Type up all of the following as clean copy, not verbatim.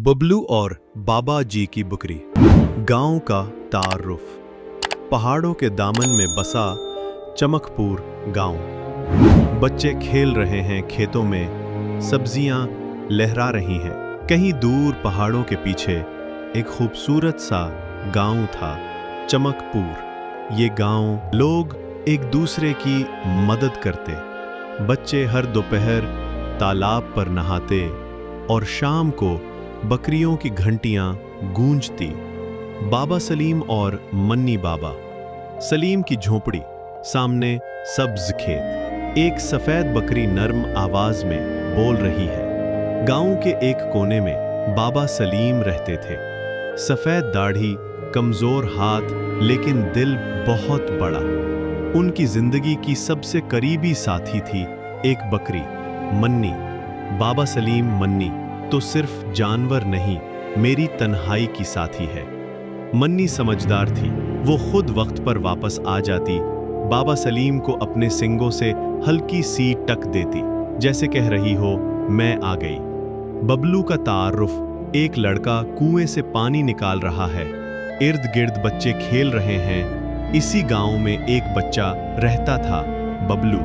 बबलू और बाबा जी की बकरी। गांव का तारुफ। पहाड़ों के दामन में बसा चमकपुर गांव। बच्चे खेल रहे हैं खेतों में, सब्जियां लहरा रही हैं। कहीं दूर पहाड़ों के पीछे एक खूबसूरत सा गांव था, चमकपुर। ये गांव लोग एक दूसरे की मदद करते। बच्चे हर दोपहर तालाब पर नहाते और शाम को बकरियों की घंटियां गूंजती। बाबा सलीम और मन्नी बाबा। सलीम की झोपड़ी, सामने सब्ज खेत। एक सफेद बकरी नर्म आवाज में बोल रही है। गांव के एक कोने में बाबा सलीम रहते थे। सफेद दाढ़ी, कमजोर हाथ, लेकिन दिल बहुत बड़ा। उनकी जिंदगी की सबसे करीबी साथी थी एक बकरी, मन्नी। बाबा सलीम मन्नी तो सिर्फ जानवर नहीं, मेरी तन्हाई की साथी है। मन्नी समझदार थी, वो खुद वक्त पर वापस आ जाती। बाबा सलीम को अपने सिंगों से हल्की सी टक देती, जैसे कह रही हो मैं आ गई। बबलू का तारुफ। एक लड़का कुएं से पानी निकाल रहा है। इर्द गिर्द बच्चे खेल रहे हैं। इसी गांव में एक बच्चा रहता था, बबलू।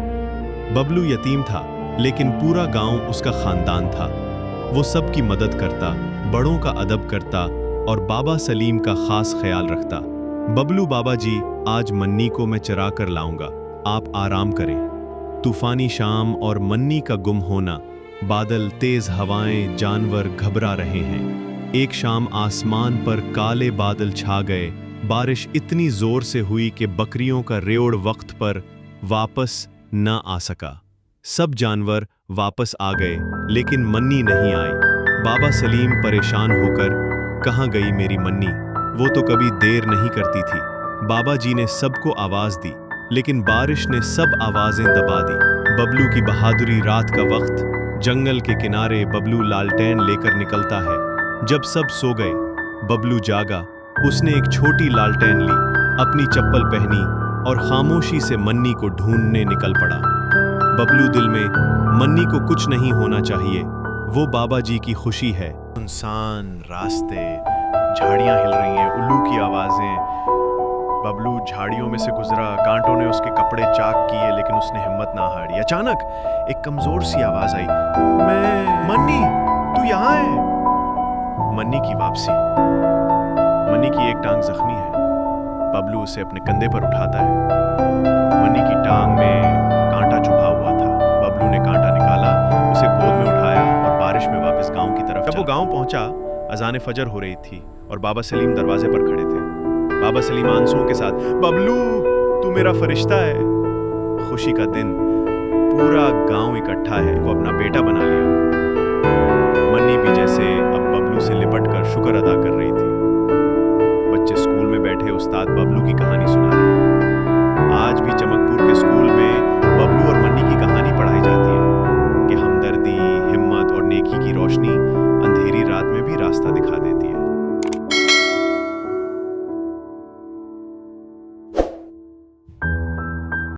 बबलू यतीम था, लेकिन पूरा गांव उसका खानदान था। वो सबकी मदद करता, बड़ों का अदब करता और बाबा सलीम का खास ख्याल रखता। बबलू, बाबा जी आज मन्नी को मैं चरा कर लाऊंगा, आप आराम करें। तूफानी शाम और मन्नी का गुम होना। बादल, तेज हवाएं, जानवर घबरा रहे हैं। एक शाम आसमान पर काले बादल छा गए। बारिश इतनी जोर से हुई कि बकरियों का रेवड़ वक्त पर वापस न आ सका। सब जानवर वापस आ गए, लेकिन मन्नी नहीं आई। बाबा सलीम परेशान होकर, कहाँ गई मेरी मन्नी? वो तो कभी देर नहीं करती थी। बाबा जी ने सबको आवाज दी, लेकिन बारिश ने सब आवाजें दबा दी। बबलू की बहादुरी। रात का वक्त, जंगल के किनारे बबलू लालटेन लेकर निकलता है। जब सब सो गए, बबलू जागा। उसने एक छोटी लालटेन ली, अपनी चप्पल पहनी और खामोशी से मन्नी को ढूंढने निकल पड़ा। बबलू दिल में, मन्नी को कुछ नहीं होना चाहिए, वो बाबा जी की खुशी है। सुनसान रास्ते, झाड़ियां हिल रही हैं, उल्लू की आवाजें। बबलू झाड़ियों में से गुजरा, कांटों ने उसके कपड़े चाक किए, लेकिन उसने हिम्मत ना हारी। अचानक एक कमजोर सी आवाज आई, मन्नी, तू यहाँ है? मन्नी की वापसी। मन्नी की एक टांग जख्मी है। बबलू उसे अपने कंधे पर उठाता है। मन्नी की टांग में कांटा चुभा हुआ था। बबलू ने कांटा निकाला, उसे गोद में उठाया और बारिश में वापस गांव की तरफ। जब वो गांव पहुंचा, अजान फजर हो रही थी और बाबा सलीम दरवाजे पर खड़े थे। बाबा सलीम आंसुओं के साथ, बबलू तू मेरा फरिश्ता है। खुशी का दिन, पूरा गांव इकट्ठा है, को अपना बेटा बना लिया। मन्नी भी जैसे अब बबलू से लिपट कर शुक्र अदा कर रही थी। बच्चे स्कूल में बैठे उस्ताद बबलू की कहानी सुना रहे हैं। आज भी चमकपुर के स्कूल